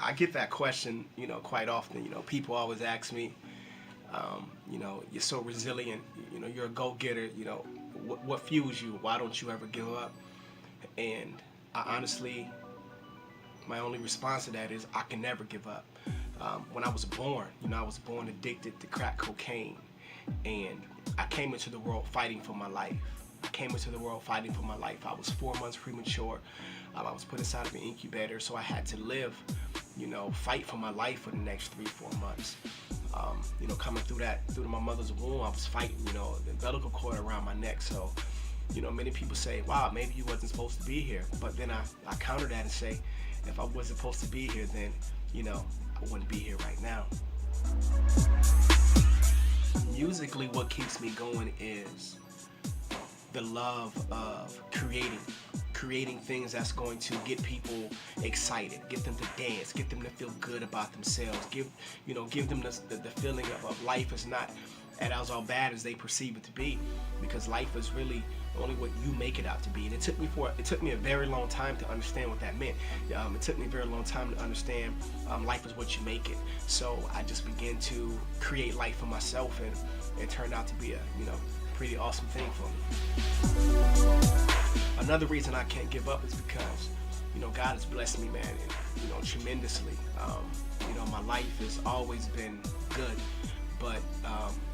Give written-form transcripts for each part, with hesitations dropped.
I get that question, quite often. People always ask me, you're so resilient, you're a go-getter, what fuels you? Why don't you ever give up? And I honestly, my only response to that is I can never give up. When I was born, I was born addicted to crack cocaine, and I came into the world fighting for my life. I came into the world fighting for my life. I was 4 months premature. I was put inside of an incubator, so I had to live, fight for my life for the next 3-4 months. Coming through my mother's womb, I was fighting, the umbilical cord around my neck. So, many people say, wow, maybe you wasn't supposed to be here. But then I counter that and say, if I wasn't supposed to be here, then, I wouldn't be here right now. Musically, what keeps me going is the love of creating things that's going to get people excited, get them to dance, get them to feel good about themselves, give them the feeling of life is not as all bad as they perceive it to be, because life is really only what you make it out to be. And it took me a very long time to understand what that meant. It took me a very long time to understand life is what you make it. So I just began to create life for myself, and it turned out to be a pretty awesome thing for me. Another reason I can't give up is because God has blessed me, man, and tremendously. My life has always been good, but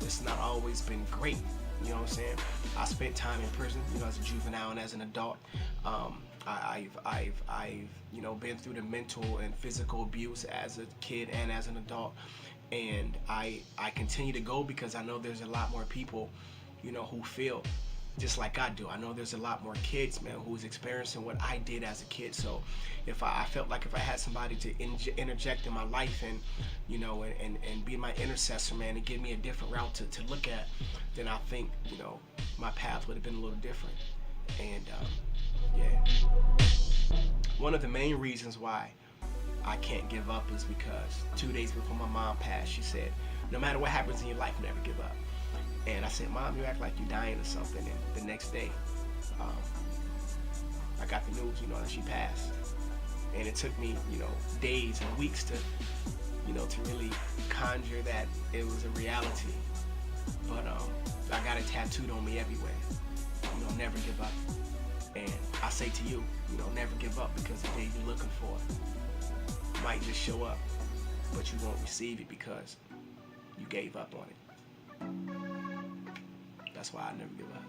it's not always been great. You know what I'm saying? I spent time in prison, as a juvenile and as an adult. I've been through the mental and physical abuse as a kid and as an adult, and I continue to go because I know there's a lot more people, who feel just like I do. I know there's a lot more kids, man, who's experiencing what I did as a kid. So if I felt like if I had somebody to interject in my life and and be my intercessor, man, and give me a different route to look at, then I think my path would have been a little different. And one of the main reasons why I can't give up is because 2 days before my mom passed, she said, no matter what happens in your life, never give up. And I said, Mom, you act like you're dying or something. And the next day, I got the news, that she passed. And it took me, days and weeks to really conjure that it was a reality. But I got it tattooed on me everywhere. Never give up. And I say to you, never give up, because the day you're looking for might just show up, but you won't receive it because you gave up on it. That's why I never give up.